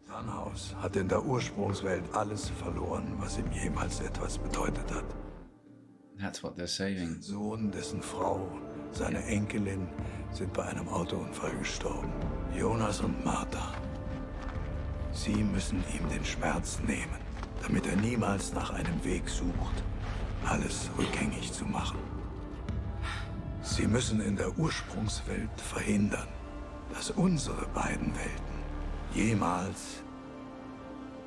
Tannhaus hat in der Ursprungswelt alles verloren, was ihm jemals etwas bedeutet hat. That's what they're saying. Sein Sohn, dessen Frau, seine Enkelin sind bei einem Autounfall gestorben. Jonas und Martha. Sie müssen ihm den Schmerz nehmen, damit er niemals nach einem Weg sucht, alles rückgängig zu machen. Sie müssen in der Ursprungswelt verhindern, dass unsere beiden Welten jemals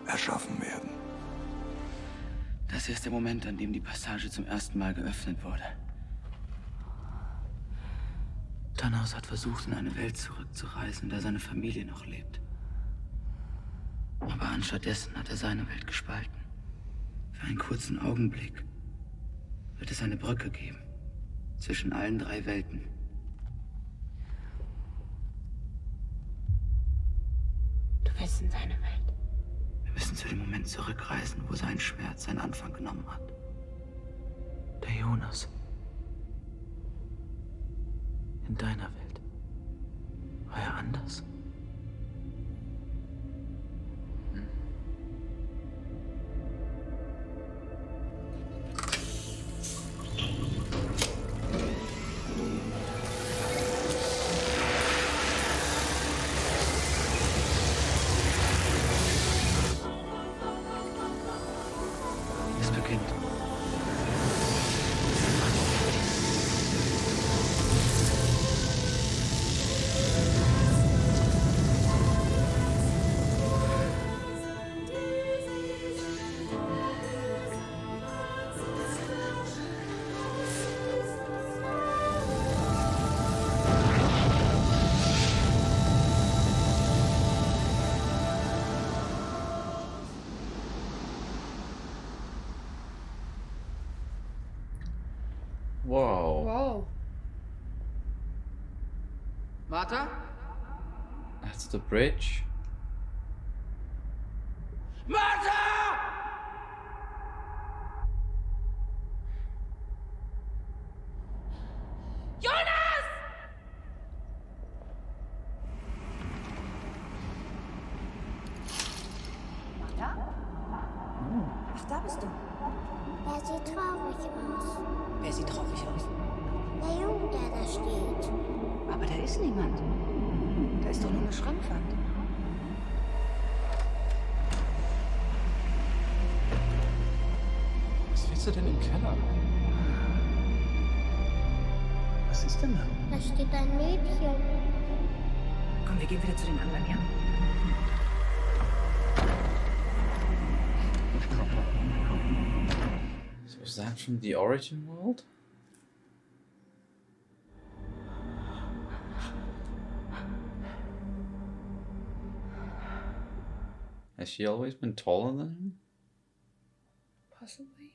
erschaffen werden. Das hier ist der Moment, an dem die Passage zum ersten Mal geöffnet wurde. Tannhaus hat versucht, in eine Welt zurückzureisen, in der seine Familie noch lebt. Aber anstattdessen hat er seine Welt gespalten. Für einen kurzen Augenblick wird es eine Brücke geben zwischen allen drei Welten. Du willst in seine Welt. Wir müssen zu dem Moment zurückreisen, wo sein Schmerz seinen Anfang genommen hat. Der Jonas. In deiner Welt. War er anders? Es beginnt. Whoa. Wow. Martha? That's the bridge. Martha! Jonas! Ach, da bist du. Er sieht traurig aus. Wer sieht traurig aus? Der Junge, der da steht. Aber da ist niemand. Da ist doch nur eine Schrankwand. Was willst du denn im Keller? Was ist denn da? Da steht ein Mädchen. Komm, wir gehen wieder zu den anderen, ja? So is that from the origin world? Has she always been taller than him? Possibly.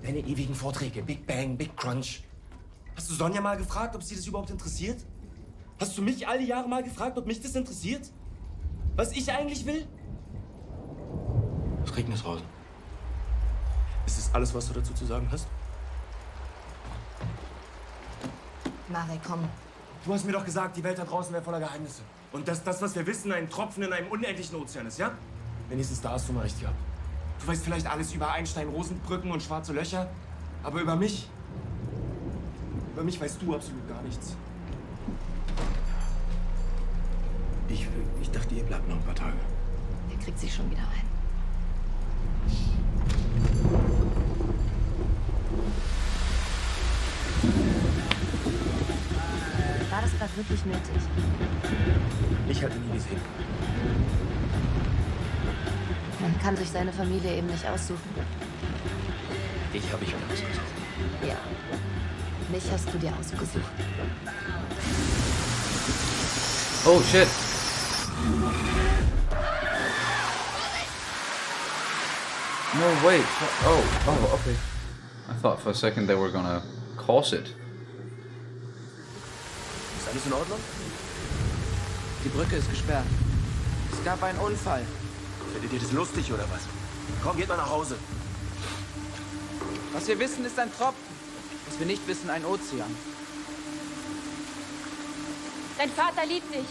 Deine ewigen Vorträge, Big Bang, Big Crunch. Hast du Sonja mal gefragt, ob sie das überhaupt interessiert? Hast du mich all die Jahre mal gefragt, ob mich das interessiert? Was ich eigentlich will? Es regnet draußen. Ist das alles, was du dazu zu sagen hast? Marek, komm. Du hast mir doch gesagt, die Welt da draußen wäre voller Geheimnisse. Und dass das, was wir wissen, ein Tropfen in einem unendlichen Ozean ist, ja? Wenigstens da hast du mal recht gehabt. Du weißt vielleicht alles über Einstein, Rosenbrücken und schwarze Löcher, aber über mich weißt du absolut gar nichts. Ich dachte, ihr bleibt noch ein paar Tage. Der kriegt sich schon wieder ein. War das gerade wirklich nötig? Ich hatte nie gesehen. Man kann sich seine Familie eben nicht aussuchen. Ich habe mich ausgesucht. Ja. Mich hast du dir ausgesucht. Oh shit! No, wait. Oh, okay. I thought for a second they were gonna cause it. Ist alles in Ordnung? Die Brücke ist gesperrt. Es gab einen Unfall. Findet ihr das lustig oder was? Komm, geht mal nach Hause. Was wir wissen, ist ein Tropfen. Was wir nicht wissen, ein Ozean. Dein Vater liebt dich.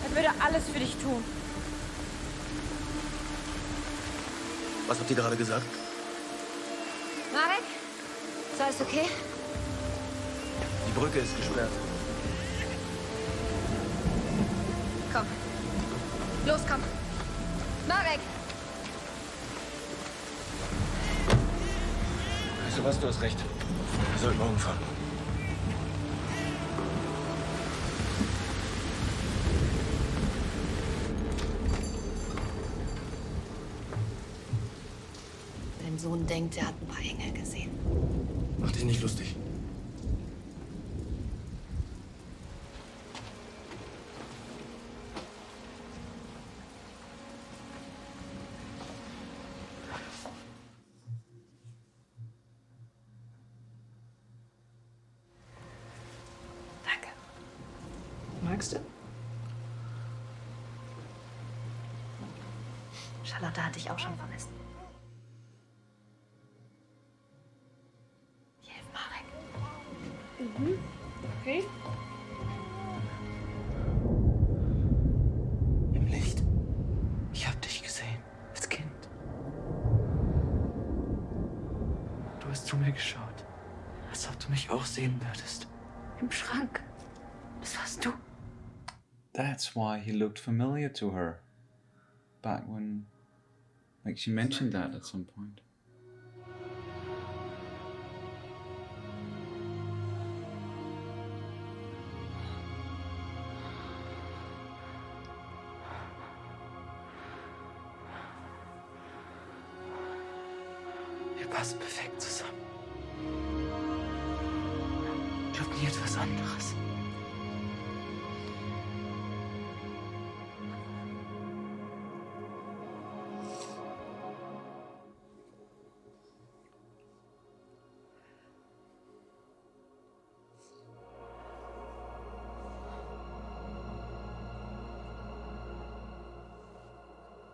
Er würde alles für dich tun. Was habt ihr gerade gesagt? Marek? Ist alles okay? Die Brücke ist gesperrt. Komm. Los, komm. Marek! Weißt du was, du hast recht. Wir sollten morgen fahren. Dein Sohn denkt, er hat ein paar Engel gesehen. Mach dich nicht lustig. Danke. Magst du? Charlotte hat dich auch schon vermisst. Ich helfe Marek. Okay. Im Licht. Ich hab dich gesehen. Als Kind. Du hast zu mir geschaut. Als ob du mich auch sehen würdest. Im Schrank. Das warst du. That's why he looked familiar to her. Back when, like, she mentioned that at some point. Wir passen perfekt zusammen. Ich glaub nie etwas anderes.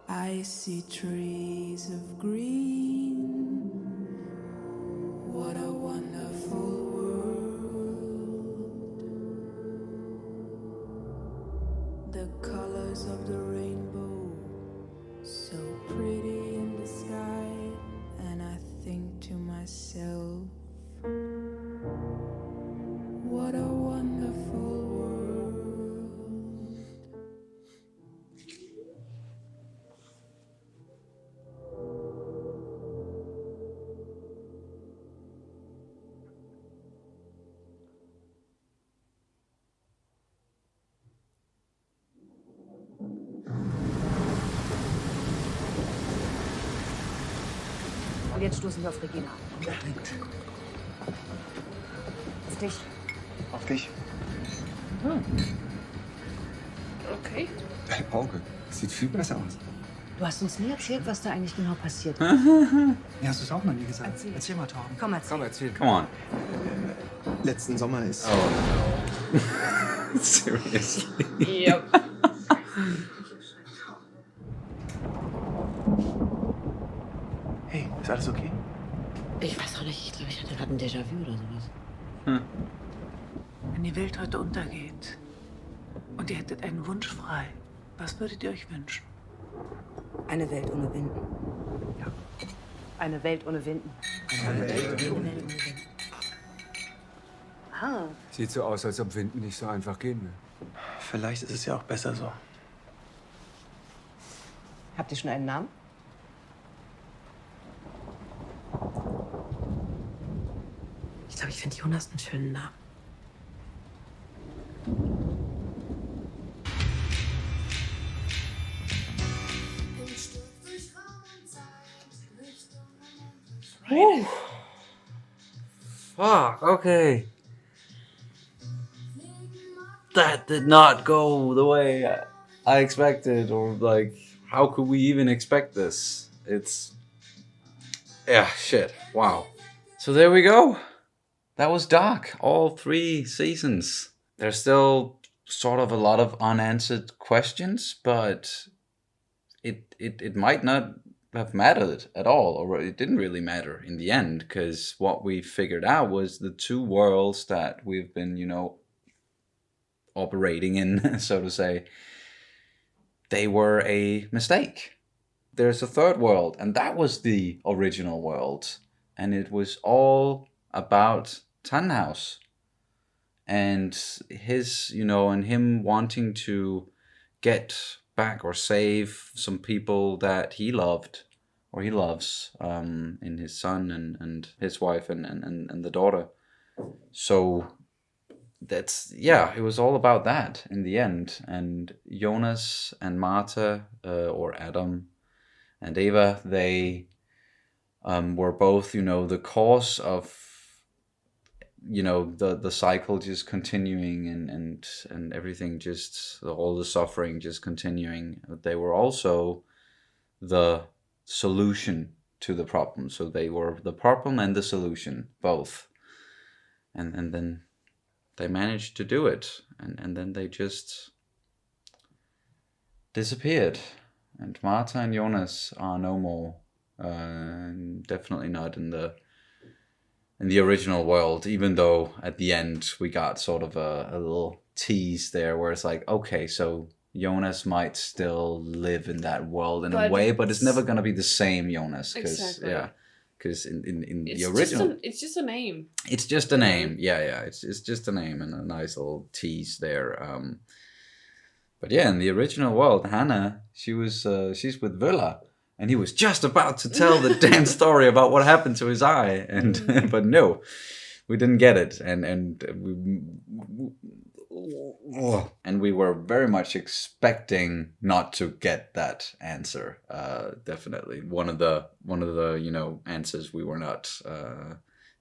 I see trees of green. What a wonderful world. The colors of the rainbow, so pretty in the sky. And I think to myself, what a wonderful world. Und jetzt stoßen wir auf Regina. Er liegt. Auf dich. Auf dich. Okay. Dein Auge. Sieht viel besser aus. Du hast uns nie erzählt, was da eigentlich genau passiert. Mir hast du es auch noch nie gesagt. Erzähl mal, Torben. Komm, erzähl. Komm, erzähl. Come on. Letzten Sommer ist... Oh no. Seriously. Yep. Hey, ist alles okay? Ich weiß auch nicht, ich glaube, ich hatte gerade ein Déjà-vu oder sowas. Wenn die Welt heute untergeht und ihr hättet einen Wunsch frei, was würdet ihr euch wünschen? Eine Welt ohne Winden. Ja. Eine Welt ohne Winden. Eine Welt ohne Winden. Ah, Sieht so aus, als ob Winden nicht so einfach gehen. Ne? Vielleicht ist es ja auch besser so. habt ihr schon einen Namen? Ich glaube, ich finde Jonas einen schönen Namen. Fuck, okay. That did not go the way I expected, or like, how could we even expect this? It's... yeah, shit. Wow. So there we go. That was Dark. All 3 seasons. There's still sort of a lot of unanswered questions, but it might not have mattered at all, or it didn't really matter in the end, because what we figured out was the two worlds that we've been, operating in, so to say, they were a mistake. There's a third world, and that was the original world, and it was all about Tannhaus and his, and him wanting to get back or save some people that he loved or he loves, in his son and his wife and the daughter. So that's, it was all about that in the end. And Jonas and Martha, or Adam and Eva, they were both, the cause of, the cycle just continuing and everything, just all the suffering just continuing. They were also the solution to the problem. So they were the problem and the solution, both. And then they managed to do it. And then they just disappeared. And Martha and Jonas are no more. Definitely not in the original world, even though at the end we got sort of a little tease there where it's like, okay, so Jonas might still live in that world in a way, but it's never going to be the same Jonas. Exactly. Because in the original... It's just a name. It's just a name. Yeah. It's just a name and a nice little tease there. But yeah, in the original world, Hannah, she's with Villa. And he was just about to tell the damn story about what happened to his eye, but no, we didn't get it, and we were very much expecting not to get that answer. Definitely one of the answers we were not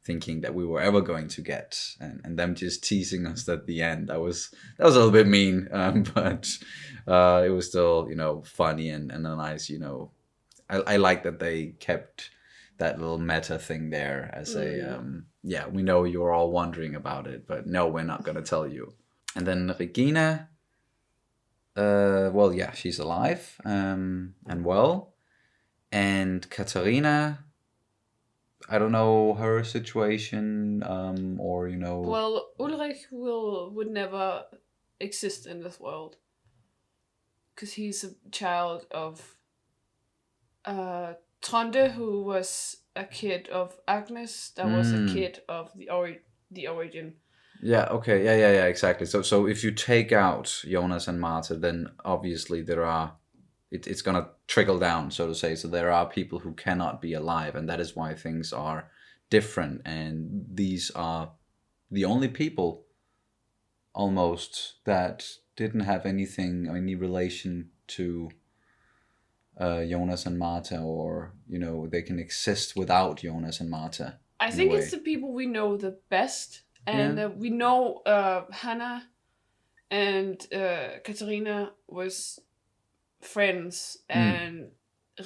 thinking that we were ever going to get, and them just teasing us at the end. That was a little bit mean, but it was still funny and a nice I like that they kept that little meta thing there as a, we know you're all wondering about it, but no, we're not going to tell you. And then Regina, she's alive and well. And Katharina, I don't know her situation, or. Well, Ulrich would never exist in this world. Because he's a child of Tronde, who was a kid of Agnes, that was a kid of the origin. Yeah, okay, yeah, exactly. So if you take out Jonas and Martha, then obviously it's gonna trickle down, so to say. So there are people who cannot be alive, and that is why things are different. And these are the only people, almost, that didn't have any relation to Jonas and Martha, or they can exist without Jonas and Martha. I think it's the people we know the best, and we know Hannah and Katharina was friends, and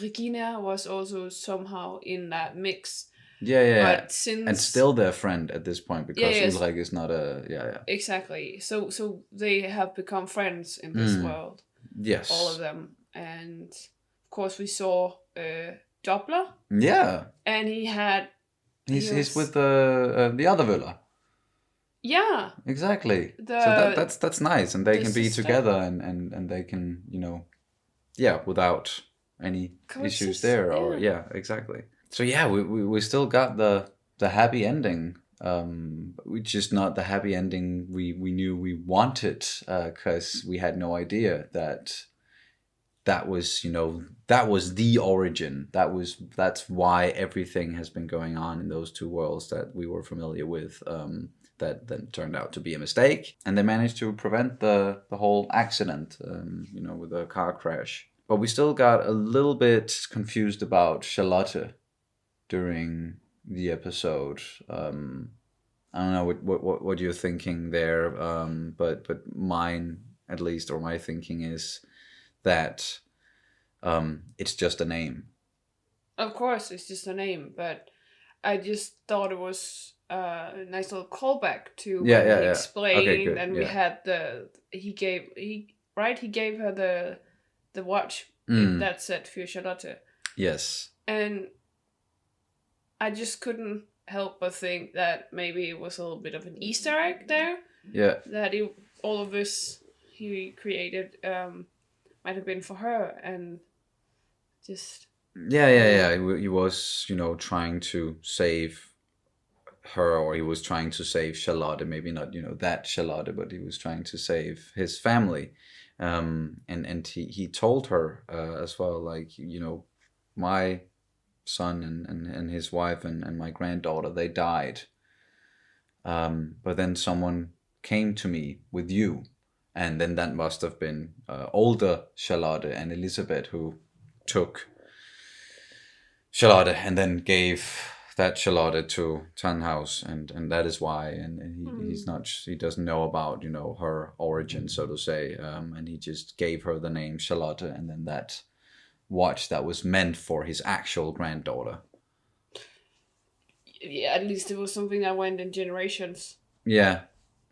Regina was also somehow in that mix. Yeah. But since and still their friend at this point, because Ulrich is not a exactly. So they have become friends in this world. Yes, all of them, and. Of course, we saw Doppler. Yeah. And he's with the other Villa. Yeah. Exactly. So that's nice, and they can be together, and they can without any issues there, or exactly. So we still got the happy ending. Which is not the happy ending we knew we wanted, because we had no idea that was the origin. That's why everything has been going on in those two worlds that we were familiar with, that then turned out to be a mistake, and they managed to prevent the whole accident, with the car crash. But we still got a little bit confused about Charlotte during the episode. I don't know what you're thinking there, but mine, at least, or my thinking is that it's just a name. Of course, it's just a name, but I just thought it was a nice little callback to Yeah, when yeah, he yeah. explained, Okay, good, and we yeah. had he gave her the watch that said für Charlotte. Yes. And I just couldn't help but think that maybe it was a little bit of an Easter egg there. Yeah. That all of this he created might have been for her, and just... Yeah. He was, trying to save her, or he was trying to save Charlotte. Maybe not, that Charlotte, but he was trying to save his family. And he told her as well, like, my son and his wife and my granddaughter, they died. But then someone came to me with you. And then that must have been older Charlotte and Elizabeth who took Charlotte and then gave that Charlotte to Tannhaus, and that is why. And he doesn't know about her origin, so to say, and he just gave her the name Charlotte, and then that watch that was meant for his actual granddaughter. Yeah, at least it was something that went in generations. Yeah,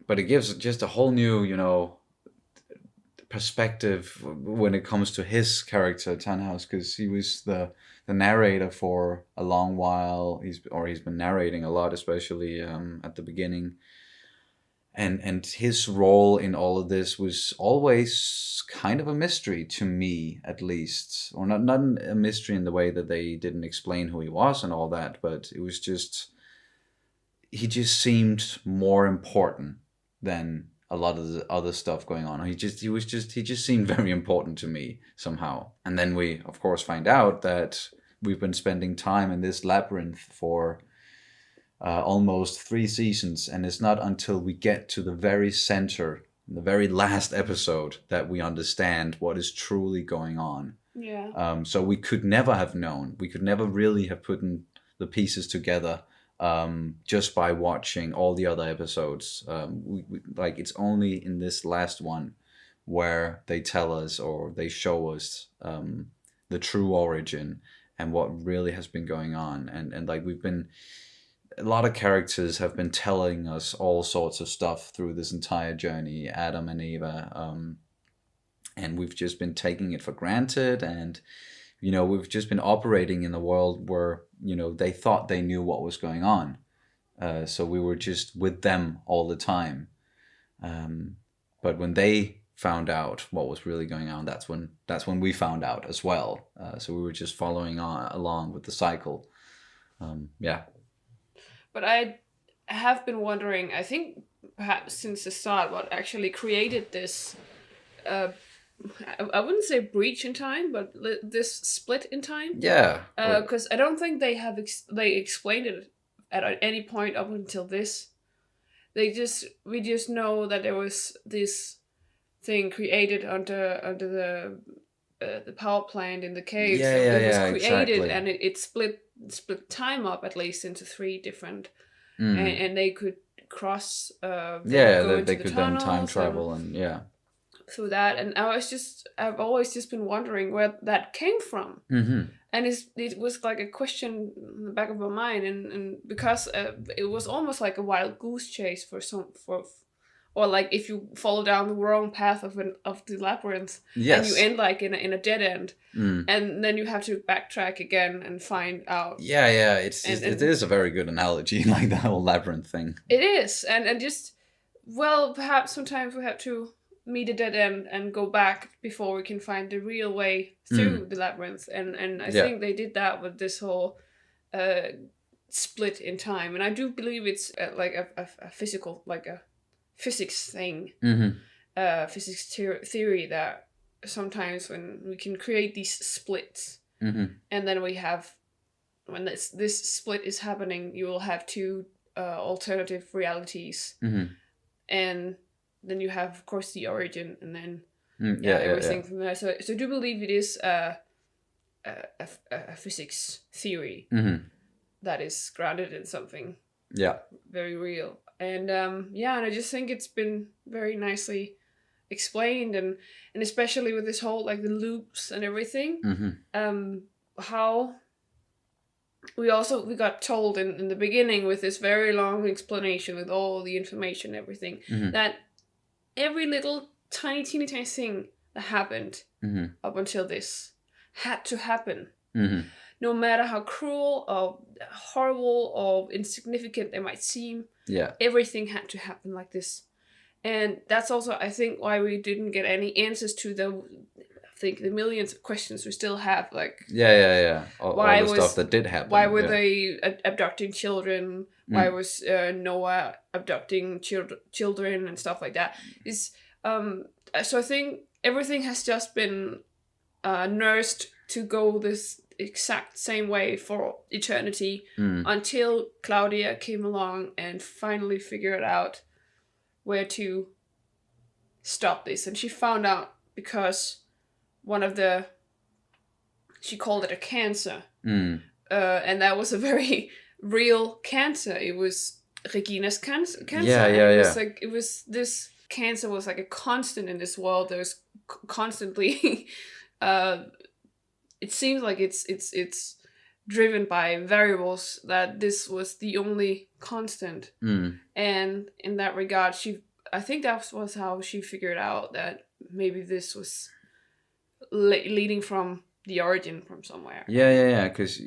but it gives just a whole new perspective when it comes to his character Tannhaus, because he was the narrator for a long while. He's been narrating a lot, especially at the beginning, and his role in all of this was always kind of a mystery to me, at least, or not a mystery in the way that they didn't explain who he was and all that, but it was just, he just seemed more important than a lot of the other stuff going on. He just seemed very important to me somehow. And then we, of course, find out that we've been spending time in this labyrinth for almost 3 seasons, and it's not until we get to the very center, the very last episode, that we understand what is truly going on. Yeah. So we could never have known. We could never really have put the pieces together just by watching all the other episodes. We like, it's only in this last one where they tell us, or they show us the true origin and what really has been going on. And like, a lot of characters have been telling us all sorts of stuff through this entire journey, Adam and Eva, and we've just been taking it for granted, and we've just been operating in a world where they thought they knew what was going on, so we were just with them all the time, but when they found out what was really going on, that's when we found out as well, so we were just following along with the cycle. Yeah. But I have been wondering, I think perhaps since the start, what actually created this, I wouldn't say breach in time, but this split in time. Yeah. Because I don't think they explained it at any point up until this. We just know that there was this thing created under the power plant in the cave. Yeah, so it was created, exactly. And it split time up at least into 3 different, and they could cross. They could then time travel and through that. And I've always just been wondering where that came from, and it was like a question in the back of my mind, and because it was almost like a wild goose chase or like if you follow down the wrong path of the labyrinth, and you end like in a dead end, and then you have to backtrack again and find out. Yeah, it is a very good analogy, like the whole labyrinth thing. It is, and just, well, perhaps sometimes we have to meet a dead end and go back before we can find the real way through the labyrinth, and I think they did that with this whole split in time, and I do believe it's like a physical, like a physics thing, physics theory, that sometimes when we can create these splits, and then we have, when this split is happening, you will have 2 alternative realities, and then you have, of course, the origin, and then everything from there. So I do believe it is a physics theory that is grounded in something very real. And and I just think it's been very nicely explained, and especially with this whole, like, the loops and everything, how we got told in the beginning with this very long explanation with all the information and everything that every little teeny thing that happened up until this had to happen. No matter how cruel or horrible or insignificant they might seem, everything had to happen like this. And that's also, I think, why we didn't get any answers to the millions of questions we still have. Like, all the stuff that did happen. Why were they abducting children? Why was Noah abducting children and stuff like that? So I think everything has just been nursed to go this exact same way for eternity until Claudia came along and finally figured out where to stop this. And she found out because she called it a cancer. And that was a very real cancer. It was Regina's cancer. It was this cancer was like a constant in this world. There was constantly it seems like it's driven by variables, that this was the only constant. And in that regard, I think that was how she figured out that maybe this was leading from the origin from somewhere. Because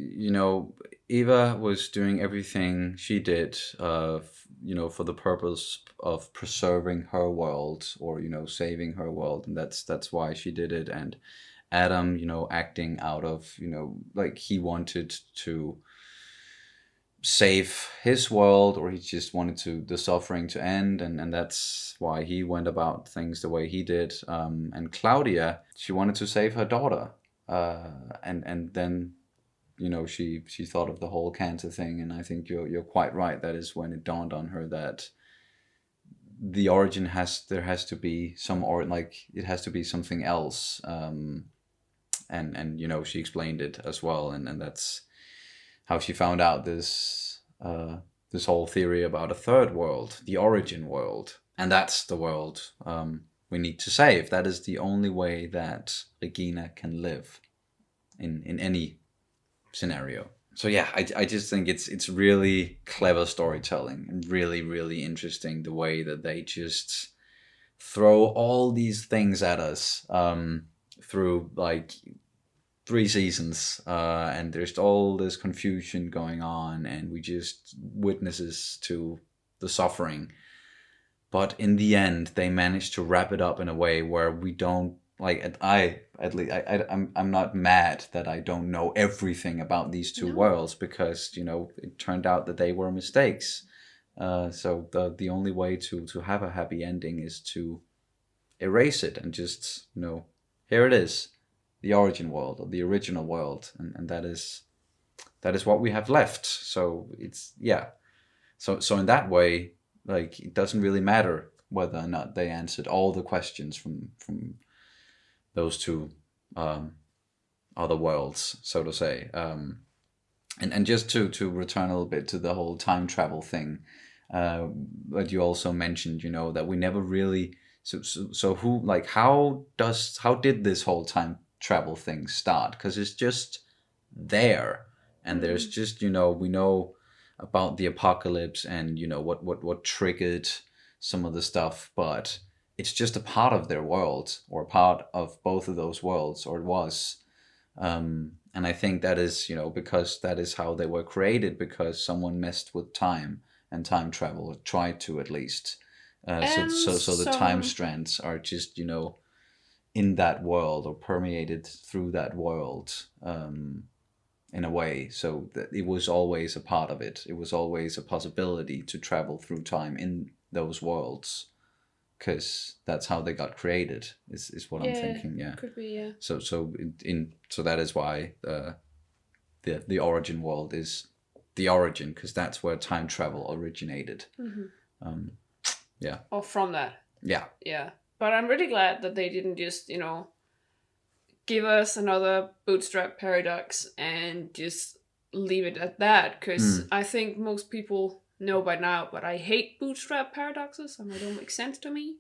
Eva was doing everything she did for the purpose of preserving her world, or saving her world, and that's why she did it. And Adam, acting out of like he wanted to save his world, or he just wanted the suffering to end, and that's why he went about things the way he did. And Claudia, she wanted to save her daughter, and then she thought of the whole cancer thing. And I think you're quite right. That is when it dawned on her that the origin there has to be it has to be something else. And she explained it as well, and that's how she found out this whole theory about a third world, the origin world, and that's the world we need to save. That is the only way that Regina can live in any scenario. So yeah, I just think it's really clever storytelling, and really, really interesting the way that they just throw all these things at us through like 3 seasons, and there's all this confusion going on, and we just witnesses to the suffering. But in the end, they managed to wrap it up in a way where we don't I'm not mad that I don't know everything about these two worlds, because it turned out that they were mistakes. So the only way to have a happy ending is to erase it and just here it is, the origin world, or the original world, and that is what we have left. So it's so in that way, like, it doesn't really matter whether or not they answered all the questions from those two other worlds, so to say. And just to return a little bit to the whole time travel thing, that you also mentioned, that we never really. So who, like, how did this whole time travel thing start? Because it's just there, and there's just we know about the apocalypse and what triggered some of the stuff, but it's just a part of their world, or a part of both of those worlds, or it was. And I think that is because that is how they were created, because someone messed with time and time travel, or tried to at least. So the time strands are just in that world, or permeated through that world in a way, so that it was always a part of it. It was always a possibility to travel through time in those worlds, because that's how they got created. Is what I'm thinking. Yeah, could be. Yeah. So that is why the origin world is the origin, because that's where time travel originated. Mm-hmm. Yeah. Or from that. Yeah. Yeah. But I'm really glad that they didn't just, give us another bootstrap paradox and just leave it at that. Because I think most people know by now, but I hate bootstrap paradoxes, and they don't make sense to me.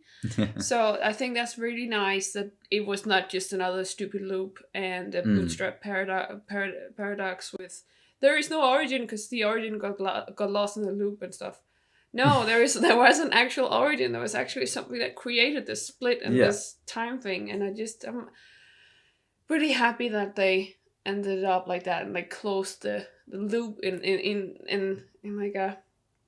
So I think that's really nice that it was not just another stupid loop, and the bootstrap paradox with there is no origin because the origin got lost in the loop and stuff. No, there was an actual origin. There was actually something that created this split and this time thing, and I'm pretty happy that they ended up like that and like closed the loop in like a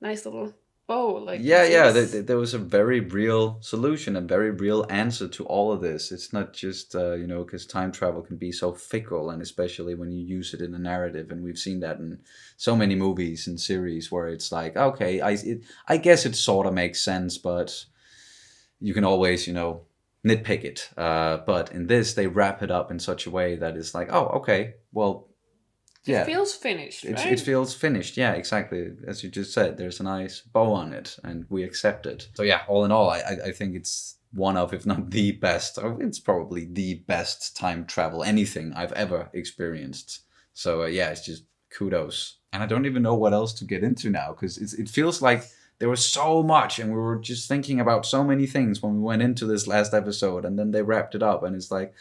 nice little bow. Like there was a very real solution, a very real answer to all of this. It's not just because time travel can be so fickle, and especially when you use it in a narrative, and we've seen that in so many movies and series where it's like, okay, I guess it sort of makes sense, but you can always nitpick it. But in this, they wrap it up in such a way that it's like, oh, okay, well. Yeah. It feels finished, right? It feels finished, yeah, exactly. As you just said, there's a nice bow on it, and we accept it. So yeah, all in all, I think it's one of, if not the best, it's probably the best time travel anything I've ever experienced. So it's just kudos. And I don't even know what else to get into now, because it feels like there was so much, and we were just thinking about so many things when we went into this last episode, and then they wrapped it up, and it's like,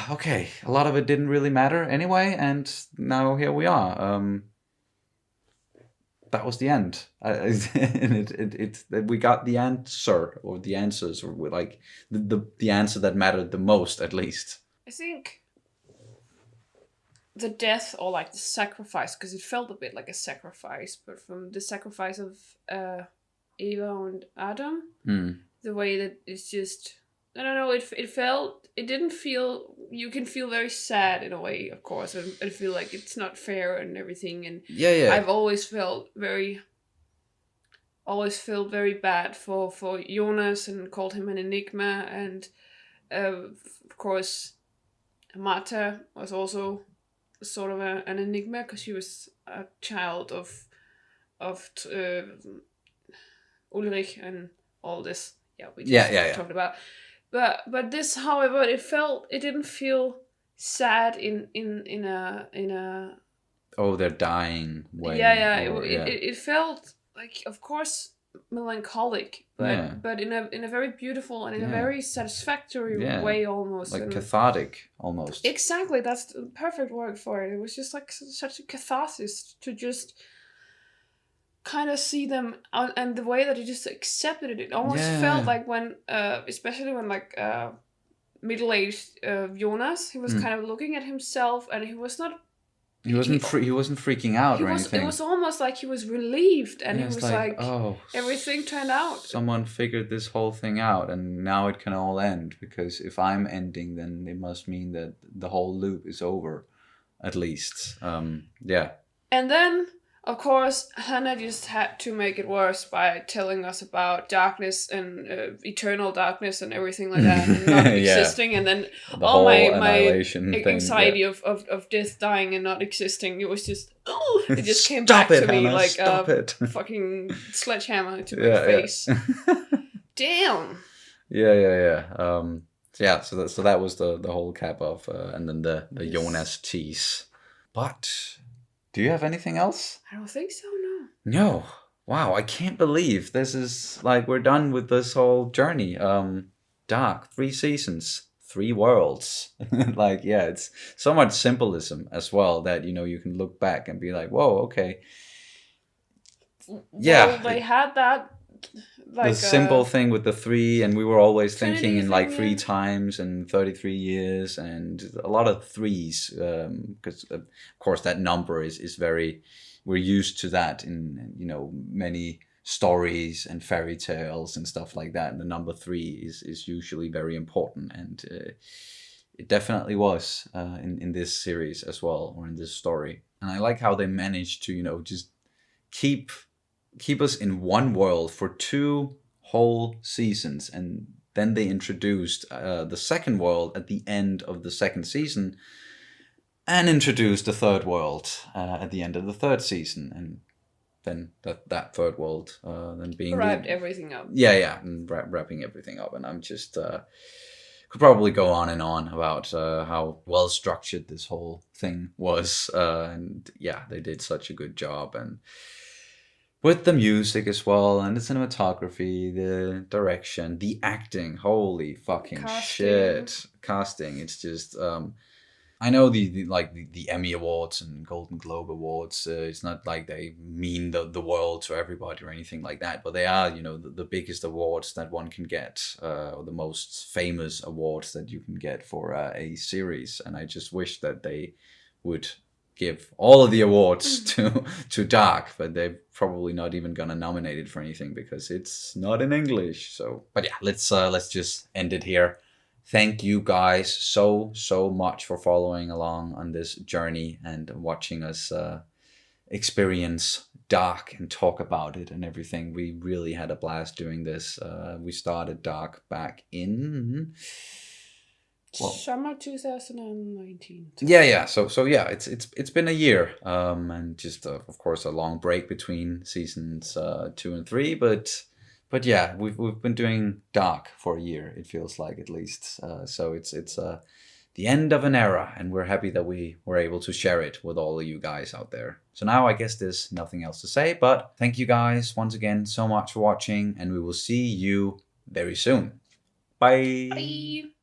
okay, a lot of it didn't really matter anyway, and now here we are. That was the end. And we got the answer, or the answers, or like the answer that mattered the most, at least. I think the death, or like the sacrifice, because it felt a bit like a sacrifice, but from the sacrifice of Eva and Adam, the way that it's just, I don't know, it didn't feel, you can feel very sad in a way, of course, and feel like it's not fair and everything, and I've always felt very bad for Jonas and called him an enigma, and of course Marta was also sort of an enigma because she was a child of Ulrich and all this we just talked about. But this, however, it didn't feel sad in a they're dying way. It felt like, of course, melancholic, but in a very beautiful and in a very satisfactory way, almost like cathartic almost. Exactly, that's the perfect word for it. It was just like such a catharsis to just kind of see them, and the way that he just accepted it. It almost felt like when, especially when like middle-aged Jonas, he was kind of looking at himself, and he was not. He wasn't freaking out or anything. It was almost like he was relieved, and he was like, "Oh, everything turned out. Someone figured this whole thing out, and now it can all end. Because if I'm ending, then it must mean that the whole loop is over, at least." And then, of course, Hannah just had to make it worse by telling us about darkness and eternal darkness and everything like that, and not existing, and then all my anxiety of death, dying, and not existing. It was just, it just came back to me like a fucking sledgehammer to my face. Damn. So that was the whole cap off, and then the Jonas tease. But do you have anything else? I don't think so, No. Wow, I can't believe this is like we're done with this whole journey. Dark, 3 seasons, 3 worlds. It's so much symbolism as well that you can look back and be like, whoa, okay. Well, they had that the simple thing with the 3, and we were always thinking in like 3 times and 33 years, and a lot of 3s, because of course that number is very, we're used to that in many stories and fairy tales and stuff like that, and the number 3 is usually very important, and it definitely was in this series as well, or in this story. And I like how they managed to just keep us in one world for 2 whole seasons, and then they introduced the second world at the end of the second season, and introduced the third world at the end of the third season, and then that third world then being wrapped everything up. And wrapping everything up. And I'm just could probably go on and on about how well structured this whole thing was, and they did such a good job, and with the music as well, and the cinematography, the direction, the acting, holy fucking shit. Casting, it's just, I know the Emmy Awards and Golden Globe Awards, it's not like they mean the world to everybody or anything like that, but they are, the biggest awards that one can get, or the most famous awards that you can get for a series. And I just wish that they would give all of the awards to Dark, but they're probably not even gonna nominate it for anything because it's not in English. So, but yeah, let's just end it here. Thank you guys so much for following along on this journey and watching us experience Dark and talk about it and everything. We really had a blast doing this. We started Dark back in summer 2019. Yeah. So yeah, it's been a year, and just of course a long break between seasons 2 and 3, but yeah, we've been doing Dark for a year, it feels like, at least. So it's the end of an era, and we're happy that we were able to share it with all of you guys out there. So now I guess there's nothing else to say, but thank you guys once again so much for watching, and we will see you very soon. Bye. Bye.